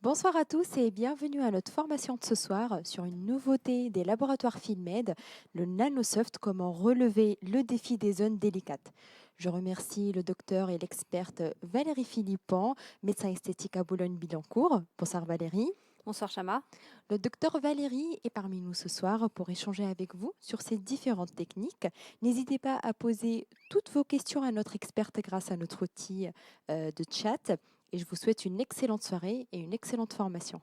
Bonsoir à tous et bienvenue à notre formation de ce soir sur une nouveauté des laboratoires FilmEd, le Nanosoft, comment relever le défi des zones délicates. Je remercie le docteur et l'experte Valérie Philippon, médecin esthétique à Boulogne-Billancourt. Bonsoir Valérie. Bonsoir Chama. Le docteur Valérie est parmi nous ce soir pour échanger avec vous sur ces différentes techniques. N'hésitez pas à poser toutes vos questions à notre experte grâce à notre outil de chat. Et je vous souhaite une excellente soirée et une excellente formation.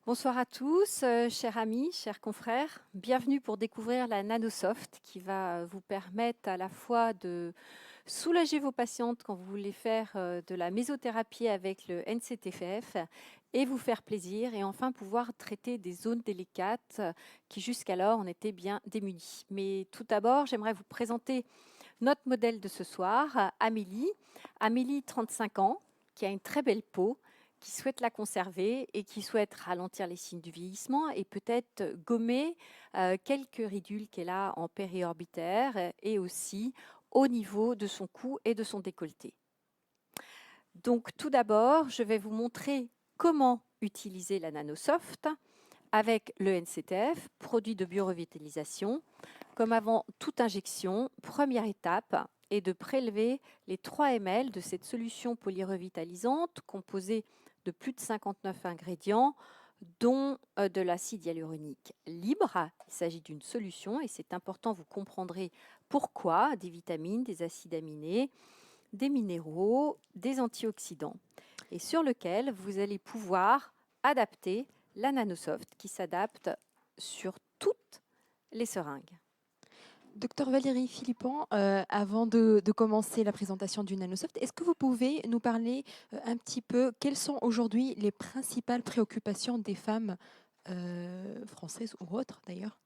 Bonsoir à tous, chers amis, chers confrères. Bienvenue pour découvrir la Nanosoft qui va vous permettre à la fois de soulager vos patientes quand vous voulez faire de la mésothérapie avec le NCTFF et vous faire plaisir et enfin pouvoir traiter des zones délicates qui jusqu'alors on était bien démunies. Mais tout d'abord, j'aimerais vous présenter notre modèle de ce soir, Amélie. Amélie, 35 ans, qui a une très belle peau, qui souhaite la conserver et qui souhaite ralentir les signes du vieillissement et peut-être gommer quelques ridules qu'elle a en périorbitaire et aussi au niveau de son cou et de son décolleté. Donc tout d'abord, je vais vous montrer comment utiliser la Nanosoft avec le NCTF, produit de biorevitalisation. Comme avant toute injection, première étape est de prélever les 3 ml de cette solution polyrevitalisante composée de plus de 59 ingrédients, dont de l'acide hyaluronique libre. Il s'agit d'une solution et c'est important, vous comprendrez pourquoi, des vitamines, des acides aminés, des minéraux, des antioxydants, et sur lequel vous allez pouvoir adapter la Nanosoft qui s'adapte sur toutes les seringues. Docteur Valérie Philippon, avant de commencer la présentation du Nanosoft, est-ce que vous pouvez nous parler un petit peu quelles sont aujourd'hui les principales préoccupations des femmes françaises ou autres d'ailleurs?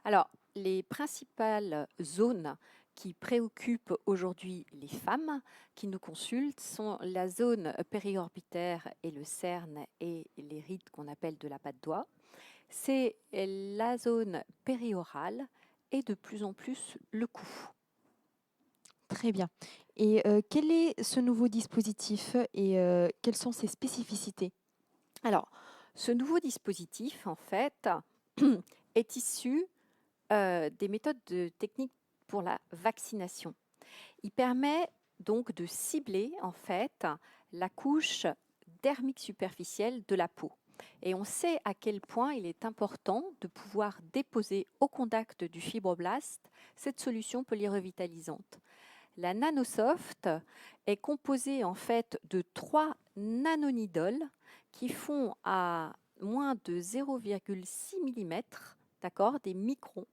Alors, les principales zones qui préoccupent aujourd'hui les femmes qui nous consultent sont la zone périorbitaire et le cerne et les rides qu'on appelle de la patte doigt. C'est la zone périorale et de plus en plus le cou. Très bien. Et quel est ce nouveau dispositif et quelles sont ses spécificités? Alors, ce nouveau dispositif, en fait, est issu des méthodes techniques pour la vaccination. Il permet donc de cibler, en fait, la couche dermique superficielle de la peau. Et on sait à quel point il est important de pouvoir déposer au contact du fibroblaste cette solution polyrevitalisante. La Nanosoft est composée en fait de 3 nanonidoles qui font à moins de 0,6 mm, d'accord, des microns,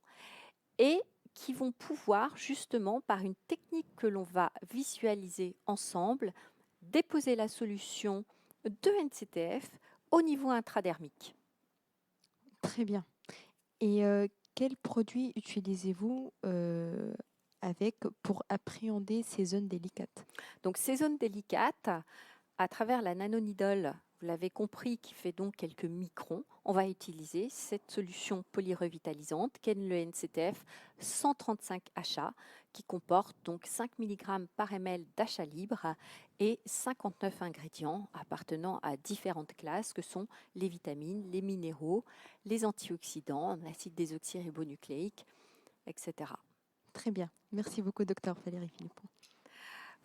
et qui vont pouvoir justement, par une technique que l'on va visualiser ensemble, déposer la solution de NCTF au niveau intradermique. Très bien. Et quels produits utilisez-vous avec pour appréhender ces zones délicates? Donc ces zones délicates, à travers la nanonidole, vous l'avez compris, qui fait donc quelques microns, on va utiliser cette solution polyrevitalisante qu'est le NCTF 135 HA, qui comporte donc 5 mg par ml d'achat libre et 59 ingrédients appartenant à différentes classes que sont les vitamines, les minéraux, les antioxydants, l'acide désoxyribonucléique, etc. Très bien. Merci beaucoup, docteur Valérie Philippon.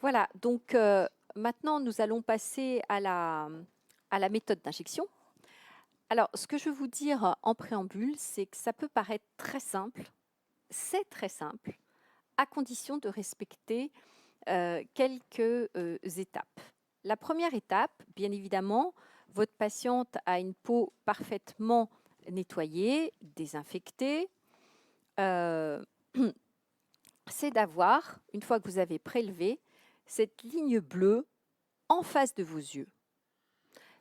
Voilà, donc maintenant nous allons passer à la méthode d'injection. Alors, ce que je veux vous dire en préambule, c'est que ça peut paraître très simple, c'est très simple, à condition de respecter quelques étapes. La première étape, bien évidemment, votre patiente a une peau parfaitement nettoyée, désinfectée. C'est d'avoir, une fois que vous avez prélevé, cette ligne bleue en face de vos yeux.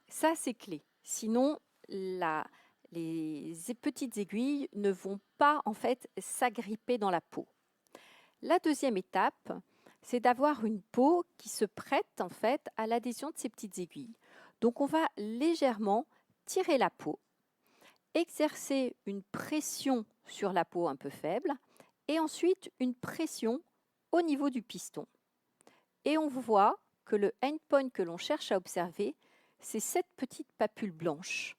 Ça, c'est clé. Sinon, les petites aiguilles ne vont pas en fait s'agripper dans la peau. La deuxième étape, c'est d'avoir une peau qui se prête en fait à l'adhésion de ces petites aiguilles. Donc, on va légèrement tirer la peau, exercer une pression sur la peau un peu faible et ensuite une pression au niveau du piston. Et on voit que le endpoint que l'on cherche à observer, c'est cette petite papule blanche.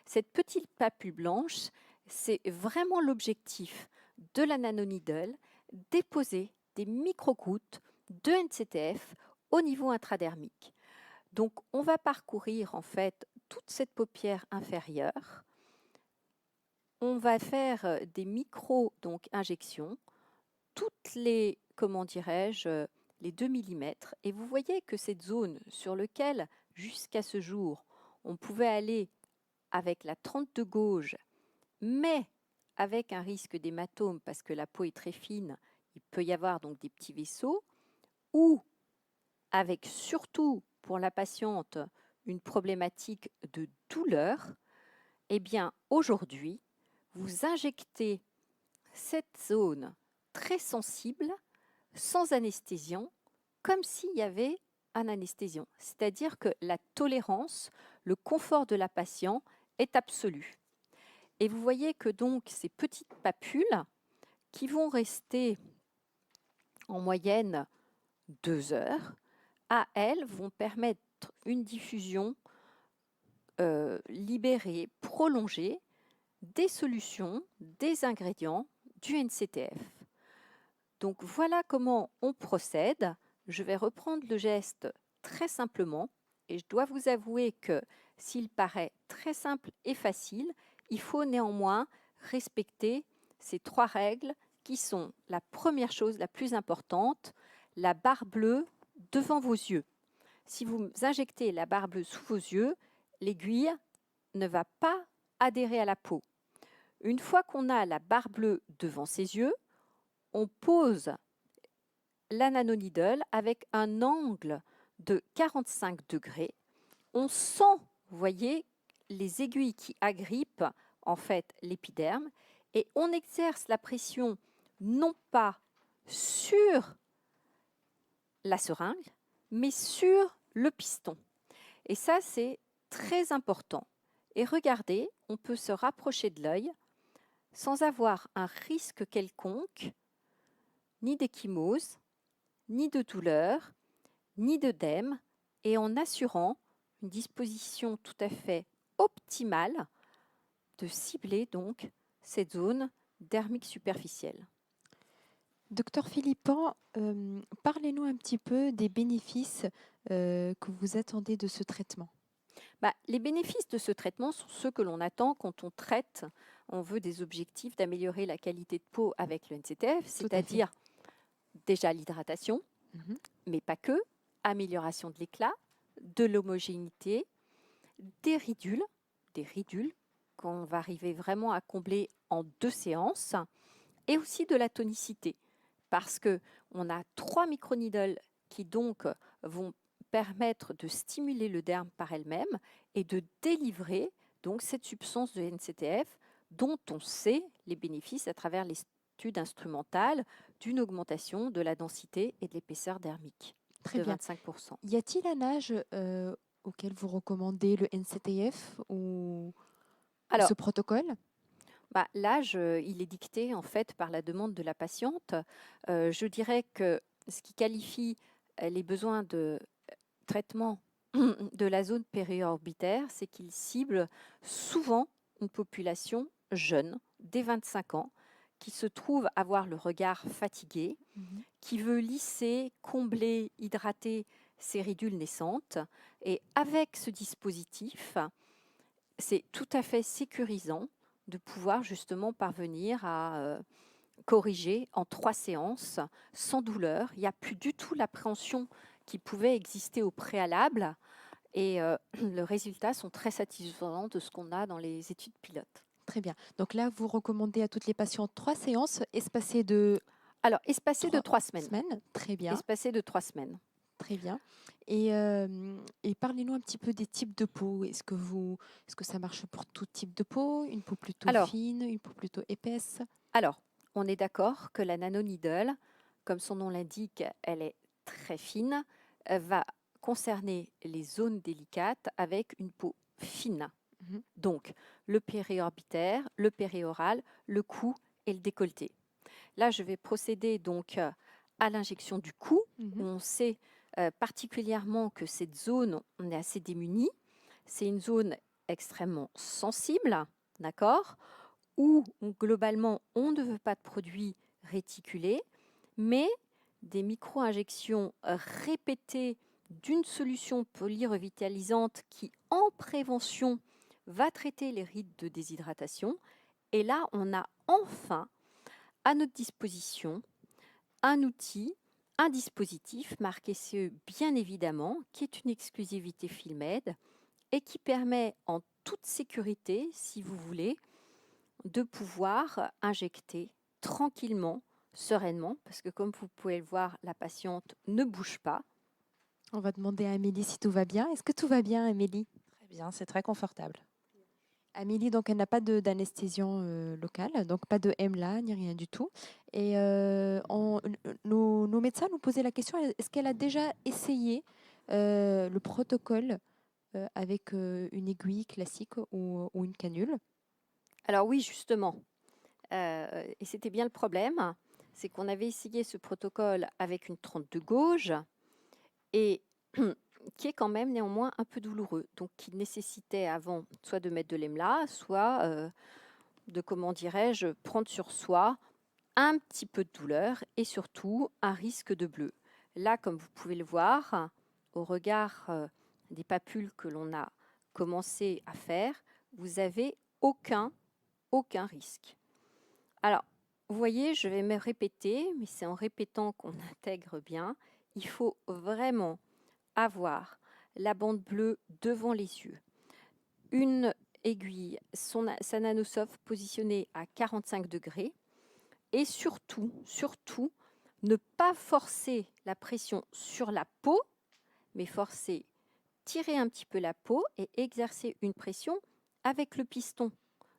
Cette petite papule blanche, c'est vraiment l'objectif de la nanoneedle, déposer des microgouttes de NCTF au niveau intradermique. Donc, on va parcourir en fait toute cette paupière inférieure. On va faire des injections, toutes les, comment dirais-je, les 2 mm. Et vous voyez que cette zone sur laquelle, jusqu'à ce jour, on pouvait aller avec la 32 gauge, mais avec un risque d'hématome parce que la peau est très fine, il peut y avoir donc des petits vaisseaux, ou avec surtout pour la patiente une problématique de douleur, eh bien aujourd'hui, vous injectez cette zone très sensible, sans anesthésiant, comme s'il y avait un anesthésiant. C'est-à-dire que la tolérance, le confort de la patiente est absolu. Et vous voyez que donc ces petites papules qui vont rester en moyenne 2 heures, à elles vont permettre une diffusion libérée, prolongée des solutions, des ingrédients du NCTF. Donc voilà comment on procède. Je vais reprendre le geste très simplement et je dois vous avouer que s'il paraît très simple et facile, il faut néanmoins respecter ces 3 règles qui sont la première chose la plus importante, la barre bleue devant vos yeux. Si vous injectez la barre bleue sous vos yeux, l'aiguille ne va pas adhérer à la peau. Une fois qu'on a la barre bleue devant ses yeux, on pose la nanoneedle avec un angle de 45 degrés. On sent, vous voyez, les aiguilles qui agrippent en fait l'épiderme et on exerce la pression non pas sur la seringue, mais sur le piston. Et ça, c'est très important. Et regardez, on peut se rapprocher de l'œil sans avoir un risque quelconque, ni d'échymose, ni de douleur, ni d'œdème, et en assurant une disposition tout à fait optimale de cibler donc cette zone dermique superficielle. Docteur Philippon, parlez-nous un petit peu des bénéfices que vous attendez de ce traitement. Les bénéfices de ce traitement sont ceux que l'on attend quand on traite, on veut des objectifs d'améliorer la qualité de peau avec le NCTF, c'est-à-dire déjà l'hydratation, mais pas que, amélioration de l'éclat, de l'homogénéité, des ridules qu'on va arriver vraiment à combler en 2 séances, et aussi de la tonicité, parce qu'on a 3 microneedles qui donc vont permettre de stimuler le derme par elle-même et de délivrer donc cette substance de NCTF dont on sait les bénéfices à travers l'étude instrumentale d'une augmentation de la densité et de l'épaisseur dermique de 25%. Y a-t-il un âge auquel vous recommandez le NCTF ou ce protocole? L'âge, il est dicté en fait par la demande de la patiente. Je dirais que ce qui qualifie les besoins de traitement de la zone périorbitaire, c'est qu'il cible souvent une population jeune, dès 25 ans, qui se trouve avoir le regard fatigué, qui veut lisser, combler, hydrater ses ridules naissantes. Et avec ce dispositif, c'est tout à fait sécurisant de pouvoir justement parvenir à corriger en 3 séances sans douleur. Il n'y a plus du tout l'appréhension qui pouvait exister au préalable et les résultats sont très satisfaisants de ce qu'on a dans les études pilotes. Très bien. Donc là, vous recommandez à toutes les patientes 3 séances espacées de... Alors, espacées de 3 semaines. Très bien. Espacées de 3 semaines. Très bien. Et parlez-nous un petit peu des types de peau. Est-ce que ça marche pour tout type de peau? Une peau plutôt fine, une peau plutôt épaisse? Alors, on est d'accord que la nanoneedle, comme son nom l'indique, elle est très fine, va concerner les zones délicates avec une peau fine. Donc, le périorbitaire, le périoral, le cou et le décolleté. Là, je vais procéder donc à l'injection du cou. On sait particulièrement que cette zone, on est assez démuni. C'est une zone extrêmement sensible, d'accord, où globalement on ne veut pas de produits réticulés, mais des micro-injections répétées d'une solution polyrevitalisante qui, en prévention, va traiter les rides de déshydratation. Et là, on a enfin à notre disposition un outil, un dispositif marqué CE bien évidemment, qui est une exclusivité Filmed et qui permet en toute sécurité, si vous voulez, de pouvoir injecter tranquillement, sereinement, parce que comme vous pouvez le voir, la patiente ne bouge pas. On va demander à Amélie si tout va bien. Est-ce que tout va bien, Amélie? Très bien, c'est très confortable. Amélie, donc elle n'a pas d'anesthésion locale, donc pas de MLA ni rien du tout. Et nos médecins nous posaient la question, est-ce qu'elle a déjà essayé le protocole avec une aiguille classique ou une canule? Alors oui, justement, et c'était bien le problème, c'est qu'on avait essayé ce protocole avec une 32 gauge et qui est quand même néanmoins un peu douloureux, donc qui nécessitait avant soit de mettre de l'EMLA, soit de, comment dirais-je, prendre sur soi un petit peu de douleur et surtout un risque de bleu. Là, comme vous pouvez le voir, au regard des papules que l'on a commencé à faire, vous avez aucun risque. Alors, vous voyez, je vais me répéter, mais c'est en répétant qu'on intègre bien. Il faut vraiment avoir la bande bleue devant les yeux. Une aiguille, sa nanosoft positionnée à 45 degrés. Et surtout, ne pas forcer la pression sur la peau, mais tirer un petit peu la peau et exercer une pression avec le piston,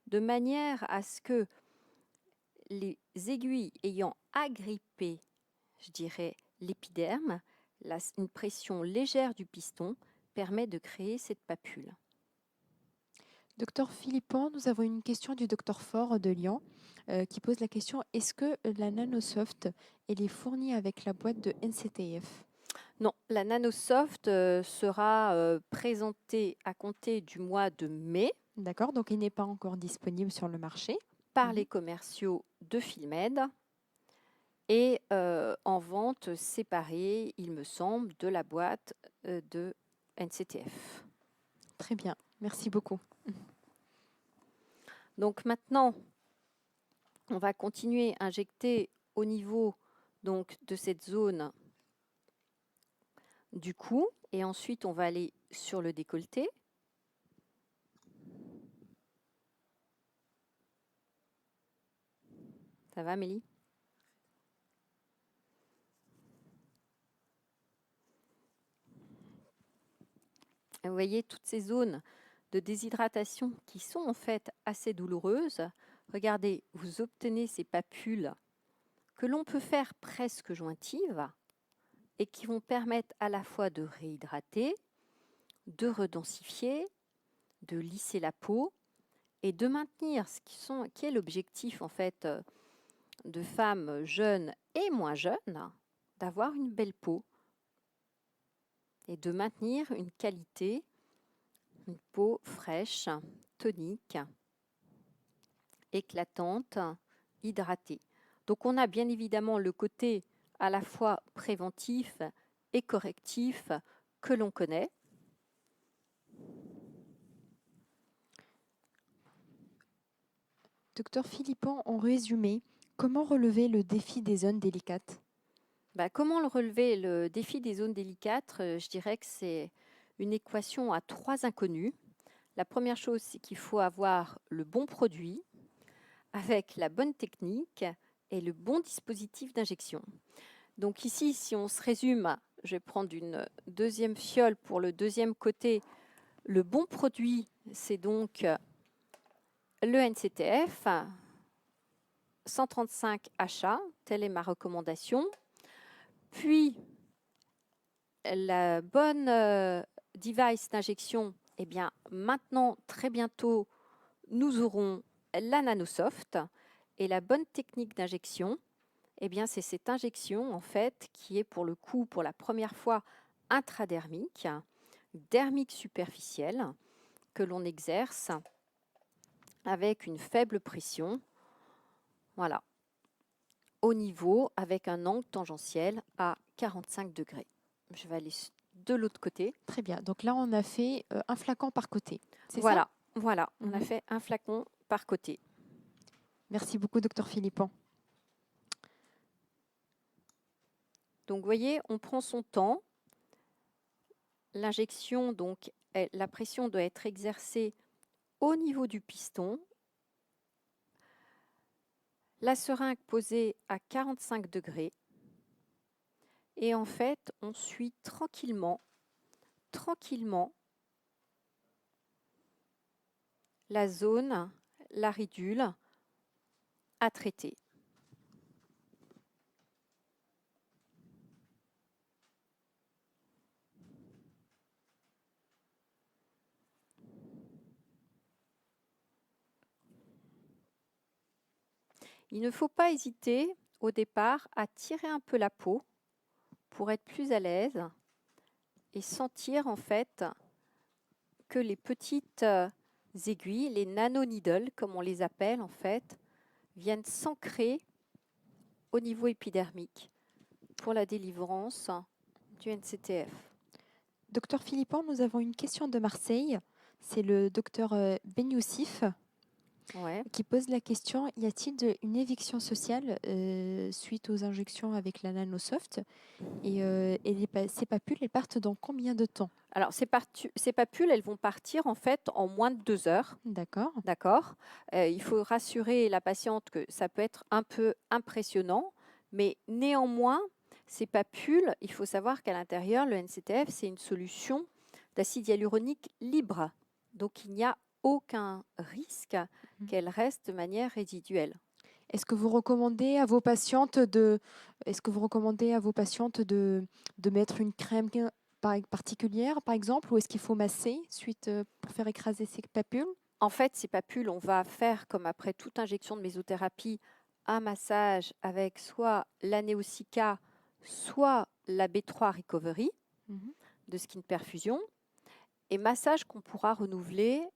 de manière à ce que les aiguilles ayant agrippé, je dirais, l'épiderme, une pression légère du piston permet de créer cette papule. Docteur Philippon, nous avons une question du docteur Faure de Lyon qui pose la question, est-ce que la Nanosoft elle est fournie avec la boîte de NCTF? Non, la Nanosoft sera présentée à compter du mois de mai. D'accord, donc il n'est pas encore disponible sur le marché. Par les commerciaux de Filmed et en vente séparée, il me semble, de la boîte de NCTF. Très bien, merci beaucoup. Donc maintenant, on va continuer à injecter au niveau donc, de cette zone du cou et ensuite on va aller sur le décolleté. Ça va, Amélie? Vous voyez toutes ces zones de déshydratation qui sont en fait assez douloureuses. Regardez, vous obtenez ces papules que l'on peut faire presque jointives et qui vont permettre à la fois de réhydrater, de redensifier, de lisser la peau et de maintenir qui est l'objectif en fait de femmes jeunes et moins jeunes, d'avoir une belle peau et de maintenir une qualité, une peau fraîche, tonique, éclatante, hydratée. Donc on a bien évidemment le côté à la fois préventif et correctif que l'on connaît. Docteur Philippon, en résumé, comment relever le défi des zones délicates? Comment le relever? Le défi des zones délicates, je dirais que c'est une équation à 3 inconnus. La première chose, c'est qu'il faut avoir le bon produit avec la bonne technique et le bon dispositif d'injection. Donc ici, si on se résume, je vais prendre une deuxième fiole pour le deuxième côté. Le bon produit, c'est donc le NCTF, 135 HA, telle est ma recommandation. Puis, la bonne device d'injection, eh bien, maintenant, très bientôt, nous aurons la Nanosoft. Et la bonne technique d'injection, eh bien, c'est cette injection, en fait, qui est pour le coup, pour la première fois, intradermique, dermique superficielle, que l'on exerce avec une faible pression, voilà, au niveau avec un angle tangentiel à 45 degrés. Je vais aller de l'autre côté. Très bien. Donc là, on a fait un flacon par côté. C'est Voilà, ça? voilà, on a fait un flacon par côté. Merci beaucoup, docteur Philippon. Donc, vous voyez, on prend son temps. L'injection, donc, la pression doit être exercée au niveau du piston. La seringue posée à 45 degrés. Et en fait, on suit tranquillement la zone, la ridule à traiter. Il ne faut pas hésiter au départ à tirer un peu la peau pour être plus à l'aise et sentir en fait que les petites aiguilles, les nanoneedles comme on les appelle en fait, viennent s'ancrer au niveau épidermique pour la délivrance du NCTF. Docteur Philippon, nous avons une question de Marseille. C'est le docteur Ben Youssif Ouais. qui pose la question, y a-t-il une éviction sociale suite aux injections avec la Nanosoft? Et ces papules, elles partent dans combien de temps? Alors, ces papules, elles vont partir en fait en moins de 2 heures. D'accord. D'accord. Il faut rassurer la patiente que ça peut être un peu impressionnant, mais néanmoins, ces papules, il faut savoir qu'à l'intérieur, le NCTF, c'est une solution d'acide hyaluronique libre. Donc, il n'y a aucun risque qu'elle reste de manière résiduelle. Est-ce que vous recommandez à vos patientes de mettre une crème particulière, par exemple, ou est-ce qu'il faut masser suite pour faire écraser ces papules? En fait, ces papules, on va faire, comme après toute injection de mésothérapie, un massage avec soit la Neosica, soit la B3 Recovery de skin perfusion, et massage qu'on pourra renouveler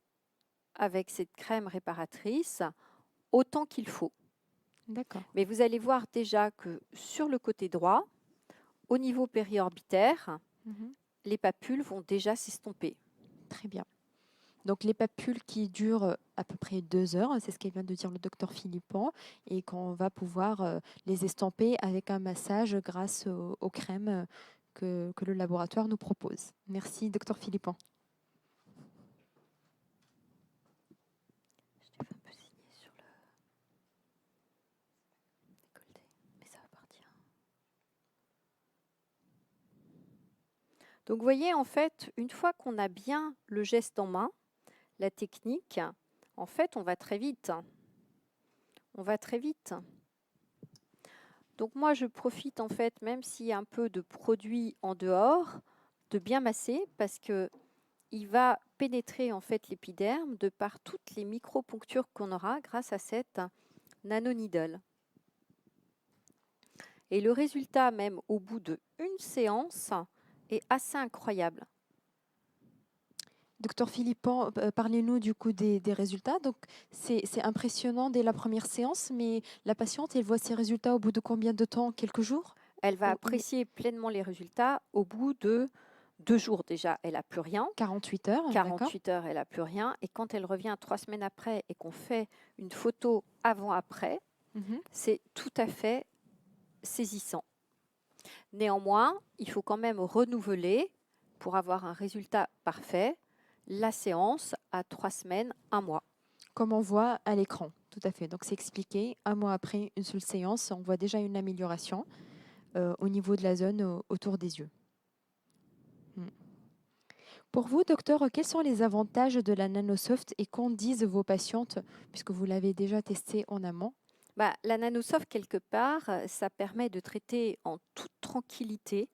avec cette crème réparatrice autant qu'il faut. D'accord. Mais vous allez voir déjà que sur le côté droit, au niveau périorbitaire, les papules vont déjà s'estomper. Très bien. Donc les papules qui durent à peu près 2 heures, c'est ce qu'elle vient de dire le docteur Philippon, et qu'on va pouvoir les estomper avec un massage grâce aux crèmes que le laboratoire nous propose. Merci, docteur Philippon. Je te fais un peu signer sur le décolleté, mais ça va partir. Donc vous voyez, en fait, une fois qu'on a bien le geste en main, la technique, en fait, on va très vite. On va très vite. Donc moi, je profite, en fait, même s'il y a un peu de produit en dehors, de bien masser parce que il va pénétrer, en fait, l'épiderme de par toutes les micro-ponctures qu'on aura grâce à cette nanoneedle. Et le résultat, même au bout d'une séance, est assez incroyable. Docteur Philippon, parlez-nous du coup des résultats. Donc, c'est impressionnant dès la première séance, mais la patiente, elle voit ses résultats au bout de combien de temps? Quelques jours? Elle va apprécier pleinement les résultats au bout de 2 jours déjà. Elle n'a plus rien. 48 heures. 48 heures, elle n'a plus rien. Et quand elle revient 3 semaines après et qu'on fait une photo avant-après, c'est tout à fait saisissant. Néanmoins, il faut quand même renouveler pour avoir un résultat parfait la séance à 3 semaines, 1 mois. Comme on voit à l'écran, tout à fait. Donc c'est expliqué, 1 mois après une seule séance, on voit déjà une amélioration au niveau de la zone autour des yeux. Pour vous, docteur, quels sont les avantages de la Nanosoft et qu'en disent vos patientes, puisque vous l'avez déjà testé en amont? La Nanosoft, quelque part, ça permet de traiter en toute tranquillité,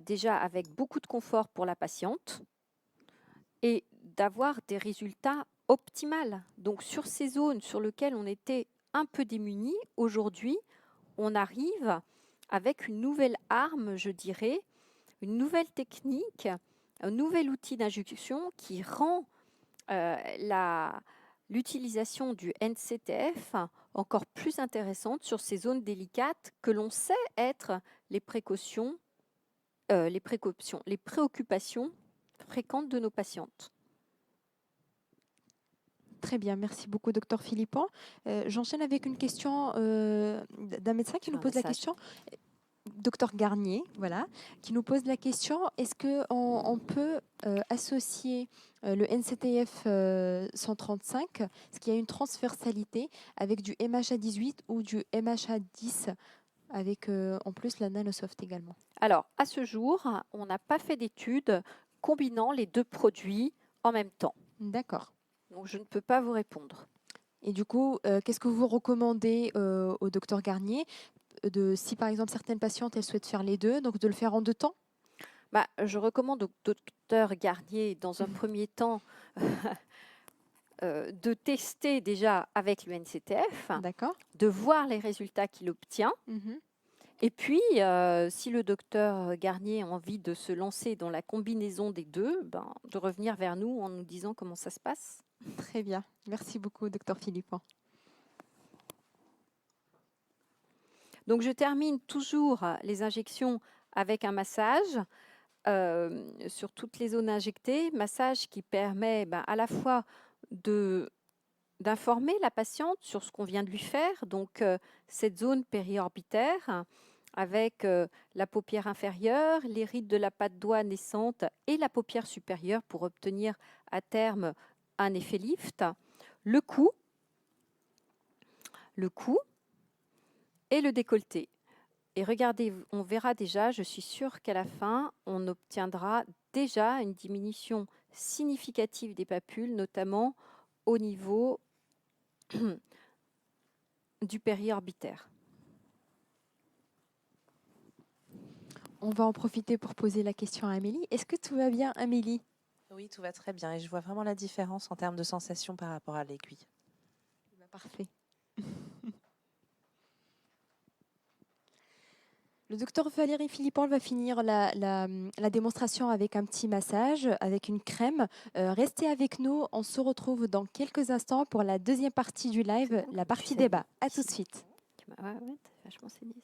déjà avec beaucoup de confort pour la patiente et d'avoir des résultats optimaux. Donc sur ces zones sur lesquelles on était un peu démunis, aujourd'hui, on arrive avec une nouvelle arme, je dirais, une nouvelle technique, un nouvel outil d'injection qui rend l'utilisation du NCTF encore plus intéressante sur ces zones délicates que l'on sait être les préoccupations fréquentes de nos patientes. Très bien, merci beaucoup, docteur Philippon. J'enchaîne avec une question d'un médecin qui Sur nous un pose la message. question. Docteur Garnier, voilà, qui nous pose la question, est-ce qu'on peut associer le NCTF 135, ce qui a une transversalité, avec du MHA18 ou du MHA10, avec en plus la Nanosoft également? Alors, à ce jour, on n'a pas fait d'études combinant les deux produits en même temps. D'accord. Donc, je ne peux pas vous répondre. Et du coup, qu'est-ce que vous recommandez au docteur Garnier si par exemple certaines patientes elles souhaitent faire les deux, donc de le faire en 2 temps? Je recommande au docteur Garnier, dans un premier temps, de tester déjà avec le NCTF, D'accord. de voir les résultats qu'il obtient. Mhm. Et puis, si le docteur Garnier a envie de se lancer dans la combinaison des deux, de revenir vers nous en nous disant comment ça se passe. Très bien. Merci beaucoup, docteur Philippon. Donc, je termine toujours les injections avec un massage sur toutes les zones injectées. Massage qui permet à la fois d'informer la patiente sur ce qu'on vient de lui faire, donc cette zone périorbitaire avec la paupière inférieure, les rides de la patte doigt naissante et la paupière supérieure pour obtenir à terme un effet lift, le cou et le décolleté. Et regardez, on verra déjà, je suis sûre qu'à la fin, on obtiendra déjà une diminution significative des papules, notamment au niveau du périorbitaire. On va en profiter pour poser la question à Amélie. Est-ce que tout va bien, Amélie? Oui, tout va très bien et je vois vraiment la différence en termes de sensation par rapport à l'aiguille. Parfait. Le docteur Valérie Philippon va finir la démonstration avec un petit massage, avec une crème. Restez avec nous, on se retrouve dans quelques instants pour la deuxième partie du live, la partie débat. À tout de suite. Ouais, t'as vachement saigné ça.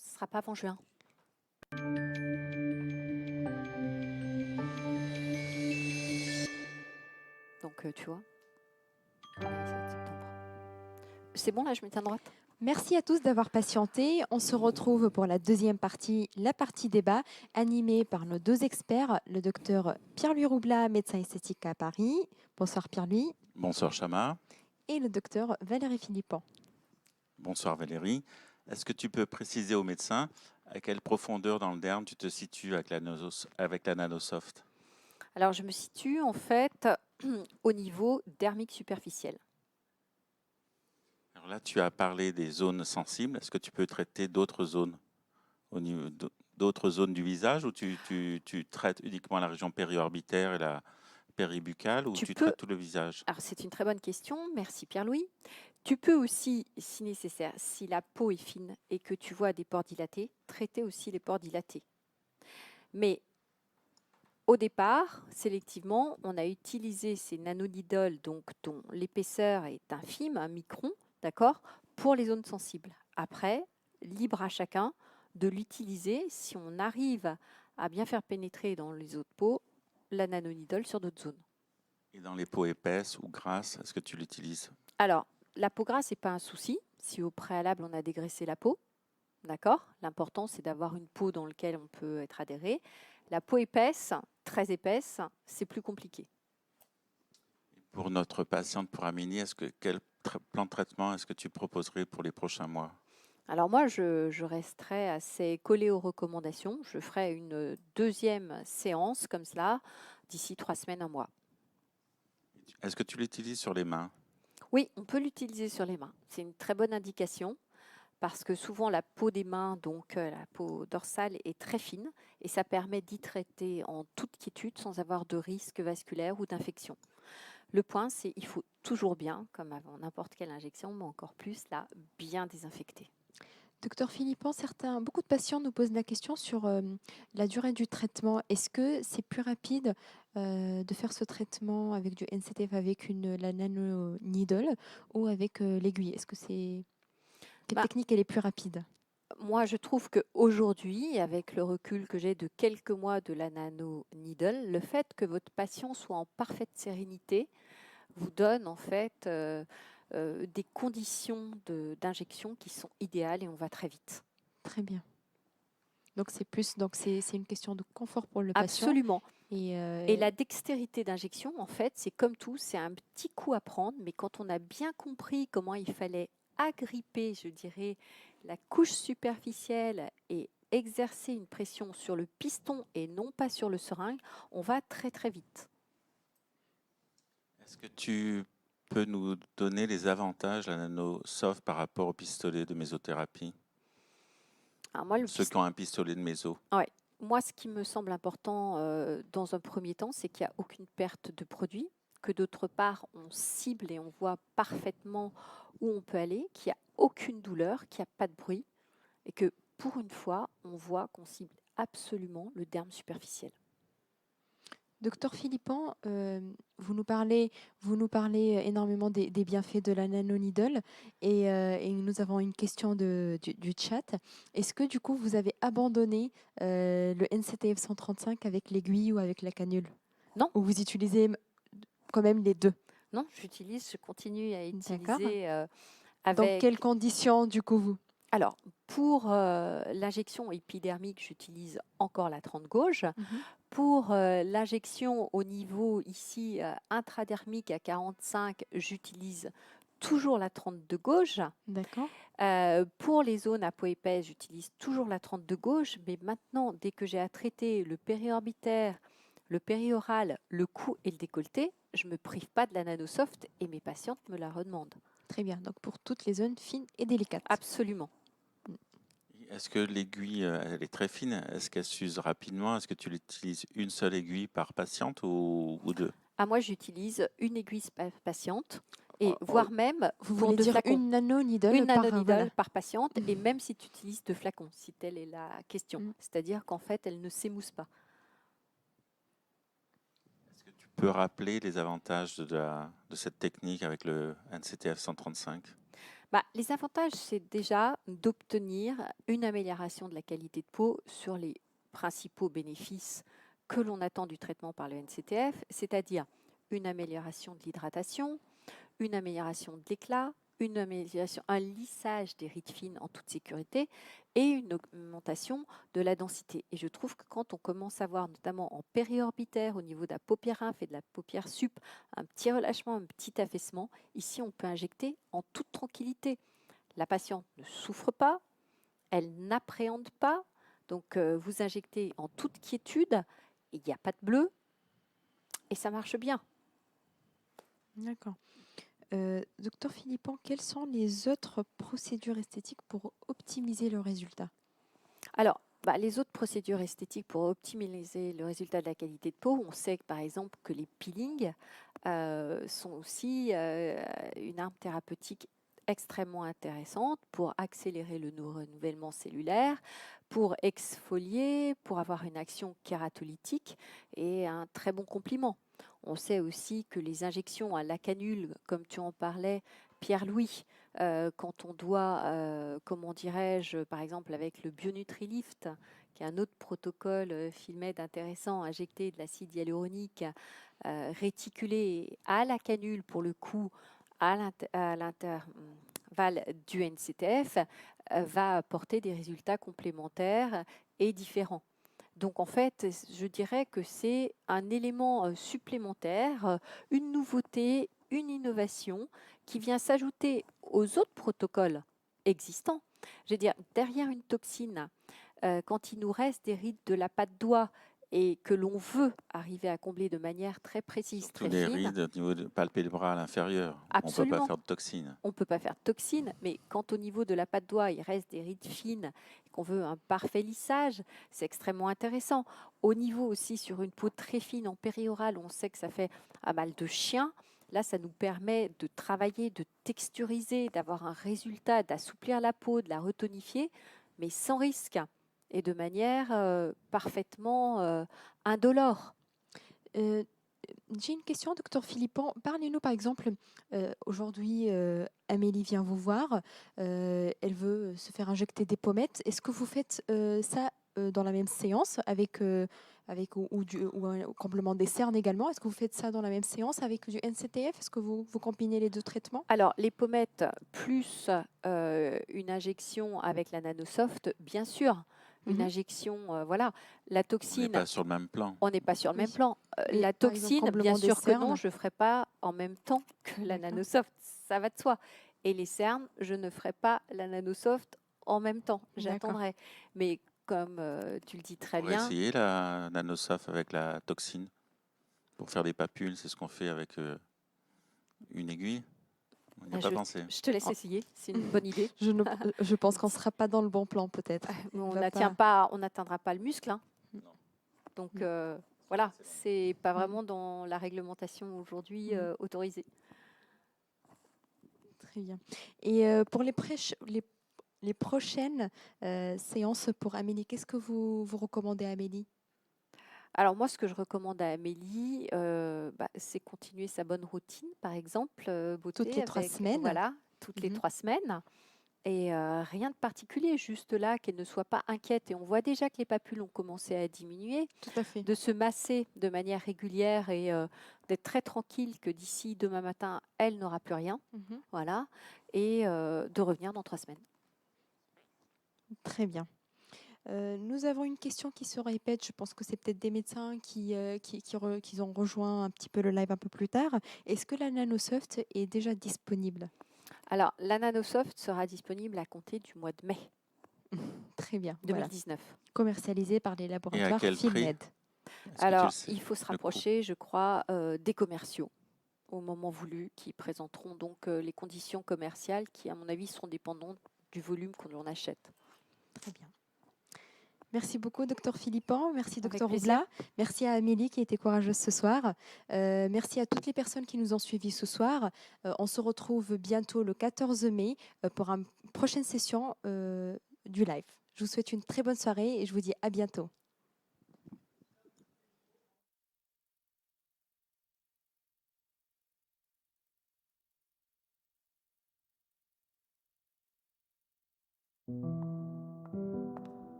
ce ne sera pas avant juin. Donc, tu vois, on est le 7 septembre. C'est bon, là, je me tiens droite? Merci à tous d'avoir patienté. On se retrouve pour la deuxième partie, la partie débat, animée par nos deux experts, le docteur Pierre-Louis Roublat, médecin esthétique à Paris. Bonsoir Pierre-Louis. Bonsoir Chama. Et le docteur Valérie Philippon. Bonsoir Valérie. Est-ce que tu peux préciser au médecin à quelle profondeur dans le derme tu te situes avec la Nanosoft? Alors, je me situe en fait au niveau dermique superficiel. Alors là, tu as parlé des zones sensibles. Est-ce que tu peux traiter d'autres zones au niveau d'autres zones du visage ou tu traites uniquement la région périorbitaire et la péribuccale ou tu traites tout le visage? Alors, c'est une très bonne question. Merci Pierre-Louis. Tu peux aussi, si nécessaire, si la peau est fine et que tu vois des pores dilatés, traiter aussi les pores dilatés. Mais au départ, sélectivement, on a utilisé ces nanonidoles, donc dont l'épaisseur est infime, un micron, d'accord, pour les zones sensibles. Après, libre à chacun de l'utiliser si on arrive à bien faire pénétrer dans les autres peaux la nanonidole sur d'autres zones. Et dans les peaux épaisses ou grasses, est-ce que tu l'utilises? Alors, la peau grasse, ce n'est pas un souci si au préalable on a dégraissé la peau. D'accord? L'important, c'est d'avoir une peau dans laquelle on peut être adhéré. La peau épaisse, très épaisse, c'est plus compliqué. Pour notre patiente, pour Amélie, quel plan de traitement est-ce que tu proposerais pour les prochains mois? Alors moi, je resterai assez collée aux recommandations. Je ferai une deuxième séance comme cela d'ici 3 semaines, un mois. Est-ce que tu l'utilises sur les mains? Oui, on peut l'utiliser sur les mains. C'est une très bonne indication parce que souvent la peau des mains, donc la peau dorsale, est très fine et ça permet d'y traiter en toute quiétude sans avoir de risque vasculaire ou d'infection. Le point, c'est qu'il faut toujours bien, comme avant n'importe quelle injection, mais encore plus là, bien désinfecter. Docteur Philippon, beaucoup de patients nous posent la question sur la durée du traitement. Est-ce que c'est plus rapide de faire ce traitement avec du NCTF avec la nanonidole ou avec l'aiguille? Est-ce que quelle technique elle est plus rapide? Moi, je trouve qu'aujourd'hui, avec le recul que j'ai de quelques mois de la nanonidole, le fait que votre patient soit en parfaite sérénité vous donne en fait des conditions d'injection qui sont idéales et on va très vite. Très bien. Donc c'est une question de confort pour le patient. Absolument. Et la dextérité d'injection, en fait, c'est comme tout, c'est un petit coup à prendre, mais quand on a bien compris comment il fallait agripper, je dirais, la couche superficielle et exercer une pression sur le piston et non pas sur le seringue, on va très très vite. Est-ce que tu peux nous donner les avantages de la Nanosoft par rapport au pistolet de mésothérapie? Alors moi, Ceux qui ont un pistolet de méso. Ouais. Moi, ce qui me semble important dans un premier temps, c'est qu'il n'y a aucune perte de produit, que d'autre part, on cible et on voit parfaitement où on peut aller, qu'il n'y a aucune douleur, qu'il n'y a pas de bruit, et que pour une fois, on voit qu'on cible absolument le derme superficiel. Docteur Philippon, vous nous parlez énormément des bienfaits de la nanonidole et nous avons une question du chat. Est-ce que du coup vous avez abandonné le NCTF 135 avec l'aiguille ou avec la canule? Non. Ou vous utilisez quand même les deux? Non, je continue à utiliser avec... Dans quelles conditions du coup vous? Alors, pour l'injection épidermique, j'utilise encore la 30 gauge. Pour l'injection au niveau ici intradermique à 45, j'utilise toujours la 32 gauche. D'accord. Pour les zones à peau épaisse, j'utilise toujours la 32 gauche. Mais maintenant, dès que j'ai à traiter le périorbitaire, le périoral, le cou et le décolleté, je ne me prive pas de la Nanosoft et mes patientes me la redemandent. Très bien. Donc pour toutes les zones fines et délicates. Absolument. Est-ce que l'aiguille, elle est très fine? Est-ce qu'elle s'use rapidement? Est-ce que tu utilises une seule aiguille par patiente ou deux? Moi, j'utilise une aiguille patiente et voire même vous pour voulez deux dire flacons. une nanonidole Une nanonidole par patiente Mmh. et même si tu utilises 2 flacons, si telle est la question. C'est-à-dire qu'en fait, elle ne s'émousse pas. Est-ce que tu peux rappeler les avantages de cette technique avec le NCTF 135? Les avantages, c'est déjà d'obtenir une amélioration de la qualité de peau sur les principaux bénéfices que l'on attend du traitement par le NCTF, c'est-à-dire une amélioration de l'hydratation, une amélioration de l'éclat, une amélioration, un lissage des rides fines en toute sécurité et une augmentation de la densité. Et je trouve que quand on commence à voir, notamment en périorbitaire, au niveau de la paupière inf et de la paupière sup, un petit relâchement, un petit affaissement, ici on peut injecter en toute tranquillité. La patiente ne souffre pas, elle n'appréhende pas, donc vous injectez en toute quiétude, il n'y a pas de bleu et ça marche bien. D'accord. Docteur Philippon, quelles sont les autres procédures esthétiques pour optimiser le résultat? Alors, les autres procédures esthétiques pour optimiser le résultat de la qualité de peau, on sait que, par exemple que les peelings sont aussi une arme thérapeutique extrêmement intéressante pour accélérer le renouvellement cellulaire, pour exfolier, pour avoir une action kératolytique et un très bon complément. On sait aussi que les injections à la canule, comme tu en parlais, Pierre-Louis, quand on doit, comment dirais-je, par exemple avec le BioNutriLift, qui est un autre protocole Filmed intéressant, injecter de l'acide hyaluronique réticulé à la canule pour le coup à l'intervalle du NCTF, va apporter des résultats complémentaires et différents. Donc en fait, je dirais que c'est un élément supplémentaire, une nouveauté, une innovation qui vient s'ajouter aux autres protocoles existants. Je veux dire, derrière une toxine, quand il nous reste des rides de la patte doigt et que l'on veut arriver à combler de manière très précise, Surtout très les fine, rides au niveau de palpébral inférieur. On ne peut pas absolument, faire de toxine. on ne peut pas faire de toxine, mais quand au niveau de la patte doigt, il reste des rides fines et qu'on veut un parfait lissage, c'est extrêmement intéressant. Au niveau aussi sur une peau très fine en périorale, on sait que ça fait un mal de chien. Là, ça nous permet de travailler, de texturiser, d'avoir un résultat, d'assouplir la peau, de la retonifier, mais sans risque et de manière parfaitement indolore. Euh, j'ai une question, docteur Philippon. Parlez-nous par exemple, aujourd'hui, Amélie vient vous voir, elle veut se faire injecter des pommettes. Est-ce que vous faites ça dans la même séance ou un complément des cernes également? Est-ce que vous faites ça dans la même séance avec du NCTF? Est-ce que vous combinez les deux traitements? Alors, les pommettes plus une injection avec la Nanosoft, bien sûr. Une Mhm. injection, voilà. La On n'est toxine, pas sur le même plan. on n'est pas sur le Oui. même plan. Mais La par exemple, toxine, bien comblement des sûr que non, cernes. je ne ferai pas en même temps que la D'accord. Nanosoft. Ça va de soi. Et les cernes, je ne ferai pas la Nanosoft en même temps. D'accord. J'attendrai. Mais comme tu le dis très On va bien, essayer la nanosoft avec la toxine pour faire des papules. C'est ce qu'on fait avec une aiguille. On n'y a pas pensé. je te laisse Oh. essayer. C'est une bonne idée. Je pense qu'on ne sera pas dans le bon plan peut-être. Il On va n'atteindra pas le muscle, hein. Donc Mm. voilà, c'est pas Mm. vraiment dans la réglementation aujourd'hui autorisée. Très bien. Et pour les prochaines séances pour Amélie, qu'est-ce que vous recommandez à Amélie? Alors moi, ce que je recommande à Amélie, c'est continuer sa bonne routine, par exemple, Toutes beauté les 3 avec, semaines? voilà, toutes les Mhm. 3 semaines. Et rien de particulier, juste là, qu'elle ne soit pas inquiète. Et on voit déjà que les papules ont commencé à diminuer, Tout à fait. de se masser de manière régulière et d'être très tranquille que d'ici demain matin, elle n'aura plus rien. Mhm. Voilà. Et de revenir dans 3 semaines. Très bien. Nous avons une question qui se répète. Je pense que c'est peut-être des médecins qui ont rejoint un petit peu le live un peu plus tard. Est-ce que la Nanosoft est déjà disponible? Alors, la Nanosoft sera disponible à compter du mois de mai Très bien. Voilà. 2019. Commercialisée par les Et à laboratoires quel prix? Filmed. Est-ce que tu le Alors, sais, il faut se le coût? rapprocher, je crois, des commerciaux au moment voulu, qui présenteront donc les conditions commerciales qui, à mon avis, seront dépendantes du volume qu'on en achète. Très bien. Merci beaucoup, docteur Philippon. Merci, Avec docteur plaisir. Roubla. Merci à Amélie qui a été courageuse ce soir. Merci à toutes les personnes qui nous ont suivis ce soir. On se retrouve bientôt le 14 mai pour une prochaine session du live. Je vous souhaite une très bonne soirée et je vous dis à bientôt.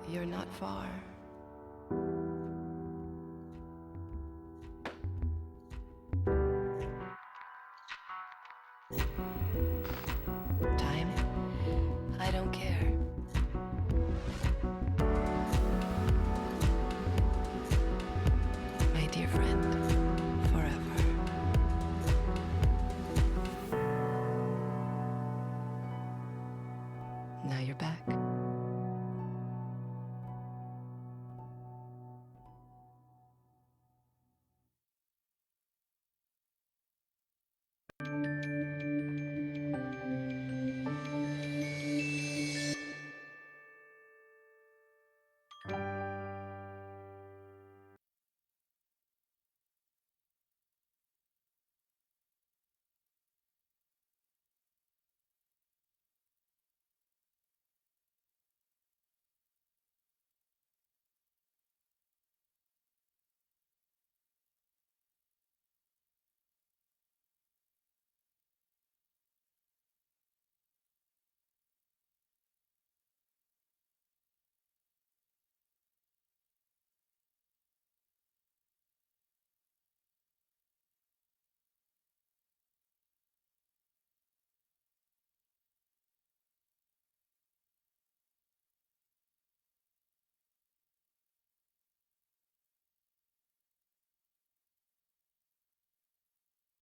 you're not far.